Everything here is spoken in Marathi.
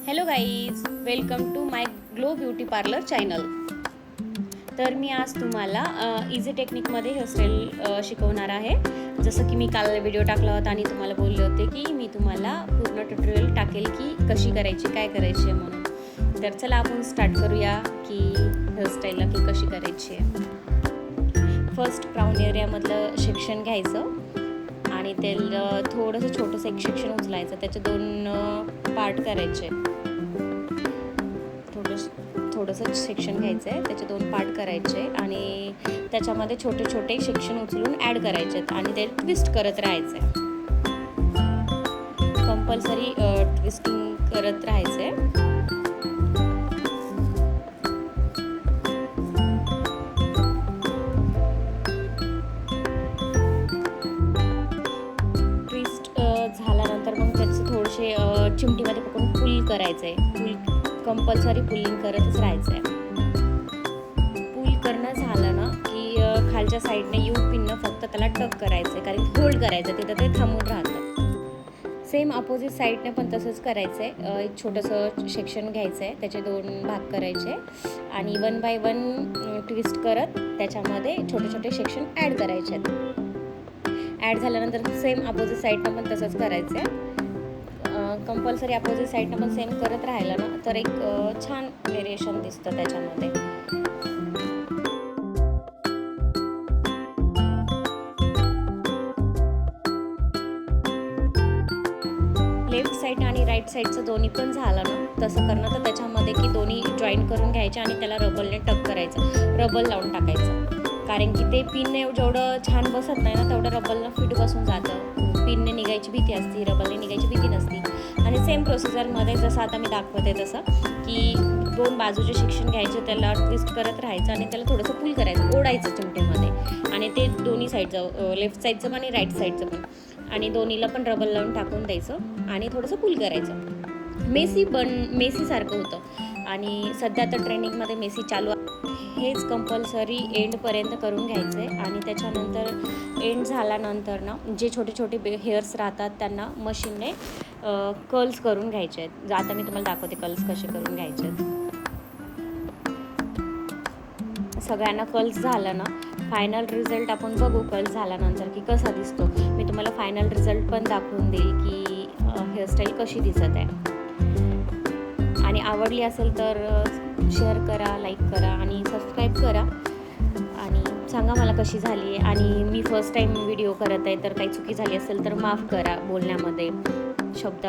Hello guys, welcome to my Glow Beauty Parlour channel. तर मी आज तुम्हाला इझी टेक्निकमध्ये हेअरस्टाईल शिकवणार आहे. जसं की मी काल व्हिडिओ टाकला होता आणि तुम्हाला बोलले होते की मी तुम्हाला पूर्ण ट्युटोरियल टाकेल की कशी करायची, काय करायची आहे म्हणून. तर चला आपण स्टार्ट करूया की हेअरस्टाईलला की कशी करायची आहे. फर्स्ट क्राऊन एरियामधलं सेक्शन घ्यायचं आणि त्याला थोडंसं छोटंसं एक सेक्शन उचलायचं, त्याचे दोन पार्ट करायचे. थोडंसं सेक्शन घ्यायचं आहे, त्याचे दोन पार्ट करायचे आणि त्याच्यामध्ये छोटे छोटे सेक्शन उचलून ॲड करायचे आणि ते ट्विस्ट करत राहायचं आहे. कंपल्सरी ट्विस्टिंग करत राहायचं आहे. झाल्यानंतर मग त्याचे थोडेसे चिमटीमध्ये पकडून पुल करायचं आहे. पुल कंपल्सरी पुलिंग करतच राहायचं आहे. पुल करणं झालं ना की खालच्या साईडने यू पिननं फक्त त्याला टक करायचं आहे, कारण होल्ड करायचं, तिथं ते थांबून राहतं. सेम अपोजिट साईडने पण तसंच करायचं आहे. एक छोटंसं सेक्शन घ्यायचं आहे, त्याचे दोन भाग करायचे आणि 1 बाय 1 ट्विस्ट करत त्याच्यामध्ये छोटे छोटे सेक्शन ॲड करायचे आहेत. ॲड झाल्यानंतर सेम अपोजिट साईडनं पण तसंच करायचं आहे. कंपल्सरी अपोजिट साईडनं पण सेम करत राहिलं ना तर एक छान व्हेरिएशन दिसतं त्याच्यामध्ये. लेफ्ट साईड आणि राईट साईडचं दोन्ही पण झालं ना तसं करणं, तर त्याच्यामध्ये की दोन्ही जॉईन करून घ्यायचे आणि त्याला रबलने टक करायचं, रबल लावून टाकायचं. कारण की ते पिनने जेवढं छान बसत नाही ना तेवढं रबलनं फिट बसून जातं. पिनने निघायची भीती असते, रबलने निघायची भीती नसती. आणि सेम प्रोसिजरमध्ये जसं आता मी दाखवते तसं की दोन बाजूचे सेक्शन घ्यायचे, त्याला ट्विस्ट करत राहायचं आणि त्याला थोडंसं पुल करायचं, ओढायचं चिमटेमध्ये आणि ते दोन्ही साईडचं, लेफ्ट साईडचं पण आणि राईट साईडचं पण, आणि दोन्हीला पण रबल लावून टाकून द्यायचं आणि थोडंसं पुल करायचं. मेसीसारखं होतं आणि सध्या तर ट्रेंडिंगमध्ये मेसी चालू आहे. हेच कंपल्सरी एंडपर्यंत करून घ्यायचं आहे आणि त्याच्यानंतर एंड झाल्यानंतर ना जे छोटे छोटे हेअर्स राहतात त्यांना मशीनने कर्ल्स करून घ्यायचे आहेत. आता मी तुम्हाला दाखवते कर्ल्स कसे करून घ्यायचे आहेत. सगळ्यांना कर्ल्स झालं ना, फायनल रिझल्ट आपण बघू कर्ल्स झाल्यानंतर की कसा दिसतो. मी तुम्हाला फायनल रिझल्ट पण दाखवून देईल की हेअरस्टाईल कशी दिसत आहे. आणि आवडली असेल तर शेअर करा, लाईक करा आणि सबस्क्राईब करा आणि सांगा मला कशी झाली आहे. आणि मी फर्स्ट टाईम व्हिडिओ करत आहे तर काही चुकी झाली असेल तर माफ करा, बोलण्यामध्ये शब्द